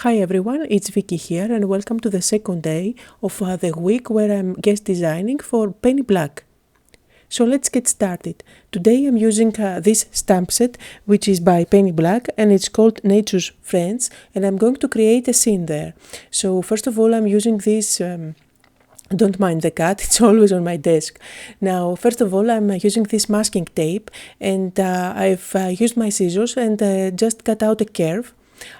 Hi everyone, it's Vicky here and welcome to the second day of the week where I'm guest designing for Penny Black. So let's get started. Today I'm using this stamp set which is by Penny Black and it's called Nature's Friends, and I'm going to create a scene there. So first of all I'm using this don't mind the cat, it's always on my desk. Now, first of all, I'm using this masking tape and I've used my scissors and just cut out a curve.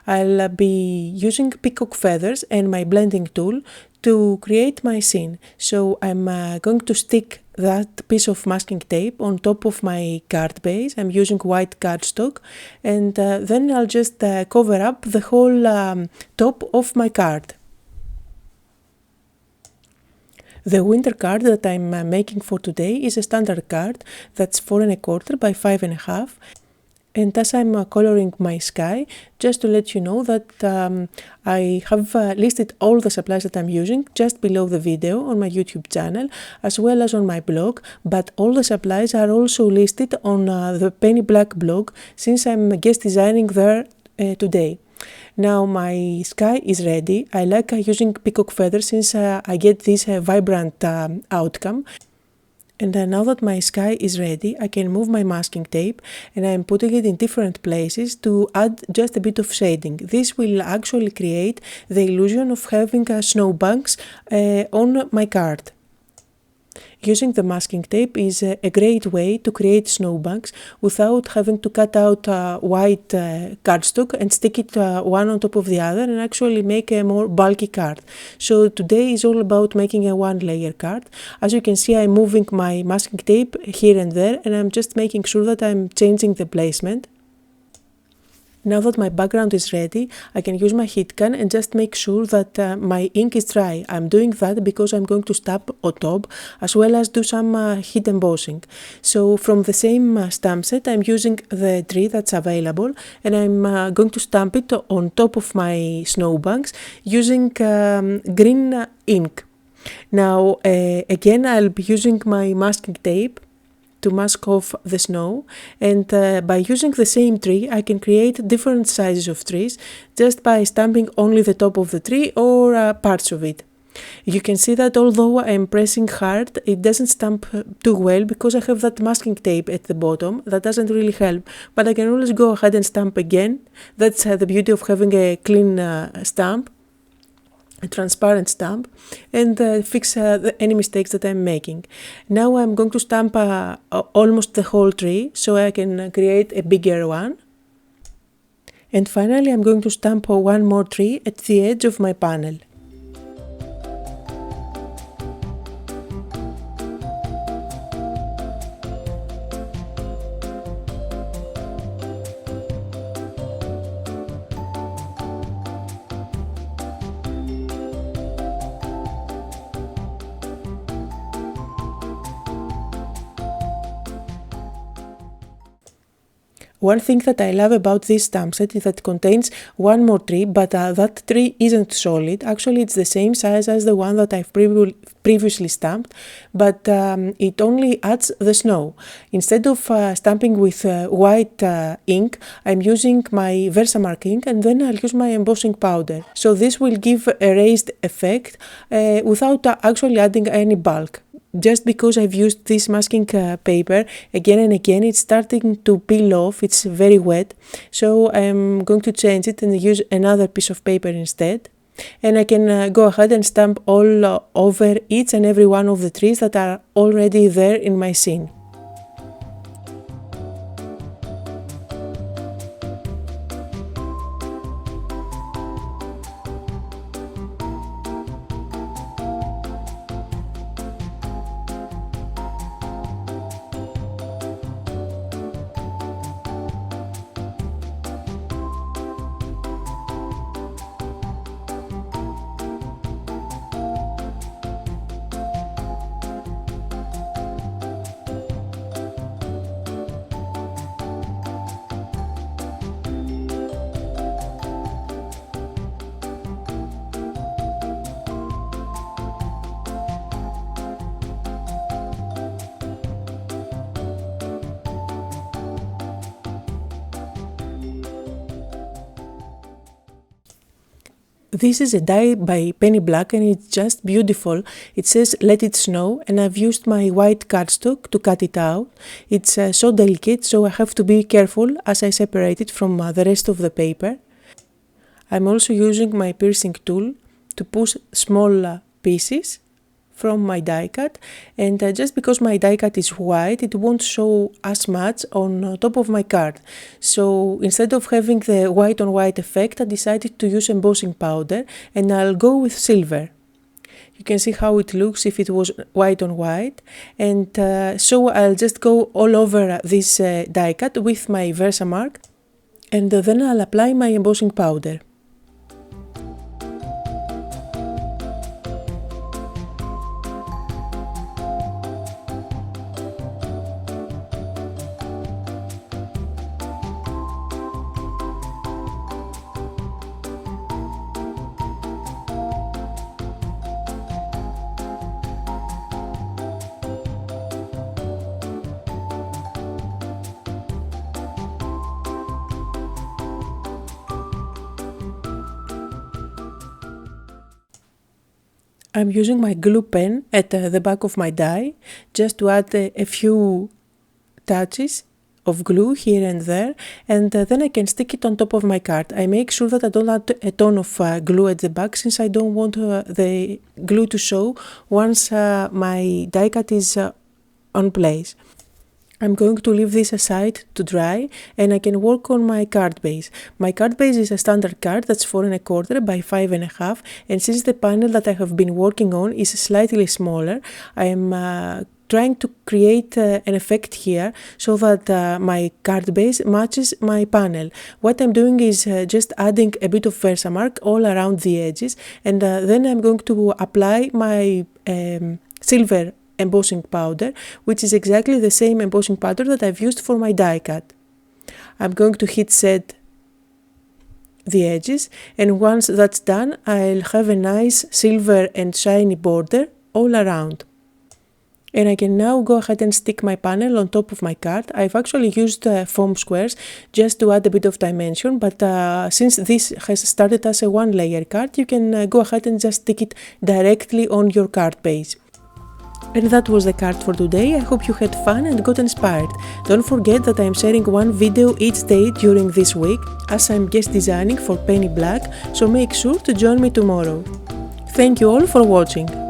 I'll be using peacock feathers and my blending tool to create my scene. So I'm going to stick that piece of masking tape on top of my card base. I'm using white cardstock, and then I'll just cover up the whole top of my card. The winter card that I'm making for today is a standard card that's 4 1/4 by 5 1/2. And as I'm coloring my sky, just to let you know that I have listed all the supplies that I'm using just below the video on my YouTube channel, as well as on my blog, but all the supplies are also listed on the Penny Black blog, since I'm guest designing there today. Now my sky is ready. I like using peacock feathers since I get this vibrant outcome. And now that my sky is ready, I can move my masking tape and I'm putting it in different places to add just a bit of shading. This will actually create the illusion of having snowbanks on my card. Using the masking tape is a great way to create snowbanks without having to cut out white cardstock and stick it one on top of the other and actually make a more bulky card. So today is all about making a one layer card. As you can see, I'm moving my masking tape here and there and I'm just making sure that I'm changing the placement. Now that my background is ready, I can use my heat gun and just make sure that my ink is dry. I'm doing that because I'm going to stamp on top as well as do some heat embossing. So from the same stamp set, I'm using the tree that's available and I'm going to stamp it on top of my snowbanks using green ink. Now again, I'll be using my masking tape to mask off the snow, and by using the same tree I can create different sizes of trees just by stamping only the top of the tree or parts of it. You can see that although I'm pressing hard, it doesn't stamp too well because I have that masking tape at the bottom. That doesn't really help, but I can always go ahead and stamp again. That's the beauty of having a clean stamp, a transparent stamp, and fix any mistakes that I'm making. Now I'm going to stamp almost the whole tree so I can create a bigger one. And finally I'm going to stamp one more tree at the edge of my panel. One thing that I love about this stamp set is that it contains one more tree, but that tree isn't solid. Actually, it's the same size as the one that I've previously stamped, but it only adds the snow. Instead of stamping with white ink, I'm using my Versamark ink and then I'll use my embossing powder. So this will give a raised effect without actually adding any bulk. Just because I've used this masking paper again and again, it's starting to peel off, it's very wet, so I'm going to change it and use another piece of paper instead. And I can go ahead and stamp all over each and every one of the trees that are already there in my scene. This is a die by Penny Black and it's just beautiful. It says "Let it snow" and I've used my white cardstock to cut it out. It's so delicate, so I have to be careful as I separate it from the rest of the paper. I'm also using my piercing tool to push small pieces from my die cut, and just because my die cut is white, it won't show as much on top of my card. So instead of having the white on white effect, I decided to use embossing powder, and I'll go with silver. You can see how it looks if it was white on white, and so I'll just go all over this die cut with my Versamark, and then I'll apply my embossing powder. I'm using my glue pen at the back of my die just to add a few touches of glue here and there, and then I can stick it on top of my card. I make sure that I don't add a ton of glue at the back, since I don't want the glue to show once my die cut is on place. I'm going to leave this aside to dry and I can work on my card base. My card base is a standard card that's 4 1/4 by 5 1/2, and since the panel that I have been working on is slightly smaller, I am trying to create an effect here so that my card base matches my panel. What I'm doing is just adding a bit of Versamark all around the edges, and then I'm going to apply my silver embossing powder, which is exactly the same embossing powder that I've used for my die cut. I'm going to heat set the edges, and once that's done, I'll have a nice silver and shiny border all around. And I can now go ahead and stick my panel on top of my card. I've actually used foam squares just to add a bit of dimension, but since this has started as a one-layer card, you can go ahead and just stick it directly on your card base. And that was the card for today. I hope you had fun and got inspired. Don't forget that I am sharing one video each day during this week, as I'm guest designing for Penny Black, so make sure to join me tomorrow. Thank you all for watching.